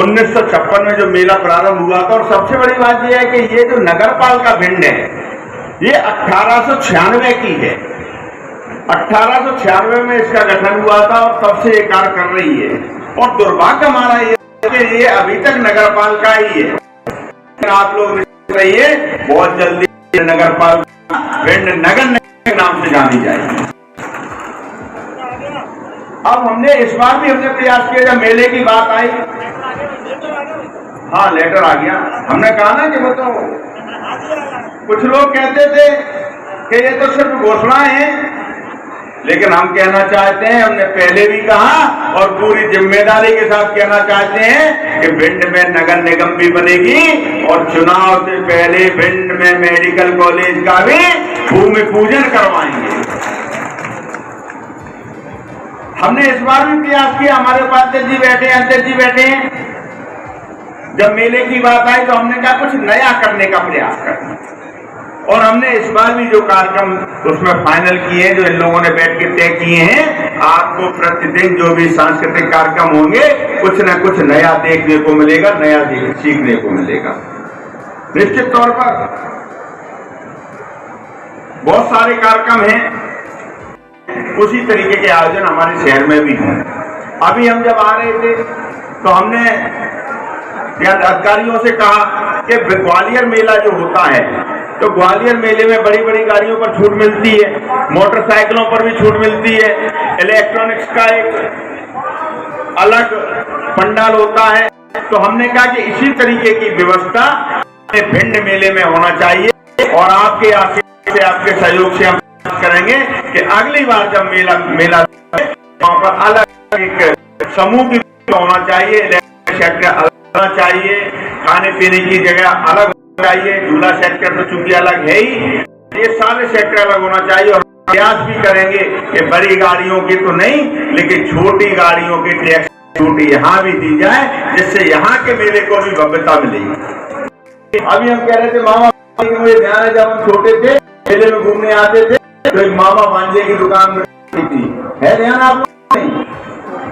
1956 में जो मेला प्रारंभ हुआ था। और सबसे बड़ी बात यह है कि ये जो नगरपालिका भिंड है ये 1896 की है। 1896 में इसका गठन हुआ था और तब से ये कार्य कर रही है। और दुर्भाग्य हमारा ये कि ये अभी तक नगरपालिका ही है। आप लोग रहिए, बहुत जल्दी नगरपालिका भिंड नगर के नाम से जानी जाएगी। अब हमने इस बार भी प्रयास किया, जब मेले की बात आई, हाँ लेटर आ गया। हमने कहा ना कि बताओ, कुछ लोग कहते थे कि ये तो सिर्फ घोषणाएं हैं, लेकिन हम कहना चाहते हैं, हमने पहले भी कहा और पूरी जिम्मेदारी के साथ कहना चाहते हैं कि भिंड में नगर निगम भी बनेगी और चुनाव से पहले भिंड में मेडिकल कॉलेज का भी भूमि पूजन करवाएंगे। हमने इस बार भी प्रयास किया, हमारे उपाध्यक्ष जी बैठे हैं, अध्यक्ष जी बैठे हैं। जब मेले की बात आई तो हमने कहा कुछ नया करने का प्रयास करना, और हमने इस बार भी जो कार्यक्रम उसमें फाइनल किए, जो इन लोगों ने बैठ के तय किए हैं, आपको प्रतिदिन जो भी सांस्कृतिक कार्यक्रम होंगे कुछ न कुछ नया देखने को मिलेगा, नया सीखने को मिलेगा। निश्चित तौर पर बहुत सारे कार्यक्रम हैं, उसी तरीके के आयोजन हमारे शहर में भी हैं। अभी हम जब आ रहे थे तो हमने अधिकारियों से कहा कि ग्वालियर मेला जो होता है, तो ग्वालियर मेले में बड़ी बड़ी गाड़ियों पर छूट मिलती है, मोटरसाइकिलों पर भी छूट मिलती है, इलेक्ट्रॉनिक्स का एक अलग पंडाल होता है। तो हमने कहा कि इसी तरीके की व्यवस्था भिंड मेले में होना चाहिए, और आपके आशीर्वाद से, आपके सहयोग से हम करेंगे कि अगली बार जब मेला वहां पर अलग एक समूह की होना चाहिए, सेक्टर अलग होना चाहिए, खाने पीने की जगह अलग होना चाहिए, झूला सेक्टर तो चूंकि अलग है ही, ये सारे सेक्टर अलग होना चाहिए। और प्रयास भी करेंगे कि बड़ी गाड़ियों की तो नहीं, लेकिन छोटी गाड़ियों की टैक्स छूट यहाँ भी दी जाए, जिससे यहाँ के मेले को भी भव्यता मिलेगी। अभी हम कह रहे थे, मामा मुझे ध्यान है, जब हम छोटे थे मेले में घूमने आते थे तो एक मामा भांजे की दुकान में थी, है ध्यान आप लोग?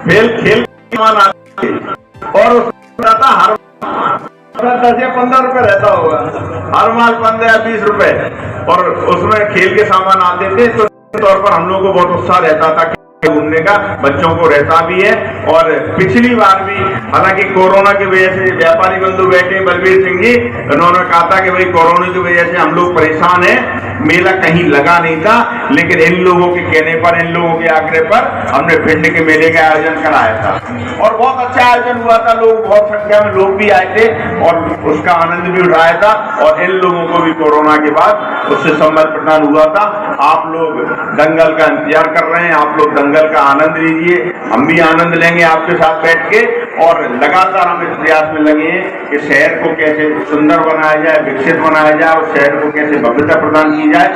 नहीं, खेल सामान आते थे, और उसमें हर 10 या 15 रुपए रहता होगा, हर माल 15 या 20 रुपए, और उसमें खेल के सामान आते थे। तो तौर पर हम लोगों को बहुत उत्साह रहता था घूमने का, बच्चों को रहता भी है। और पिछली बार भी, हालांकि कोरोना की वजह से, व्यापारी बंधु बैठे बलबीर सिंह जी, उन्होंने कहा था कि भाई कोरोना की वजह से हम लोग परेशान हैं, मेला कहीं लगा नहीं था, लेकिन इन लोगों के कहने पर, इन लोगों के आग्रह पर हमने भिंड के मेले का आयोजन कराया था, और बहुत अच्छा आयोजन हुआ था। लोग, बहुत संख्या में लोग भी आए थे और उसका आनंद भी उठाया था, और इन लोगों को भी कोरोना के बाद उससे सम्मान प्रदान हुआ था। आप लोग दंगल का इंतजार कर रहे हैं, आप लोग दंगल का आनंद लीजिए, हम भी आनंद लेंगे आपके साथ बैठ के। और लगातार हम इस प्रयास में लगे हैं कि शहर को कैसे सुंदर बनाया जाए, विकसित बनाया जाए, और शहर को कैसे भव्यता प्रदान की जाए।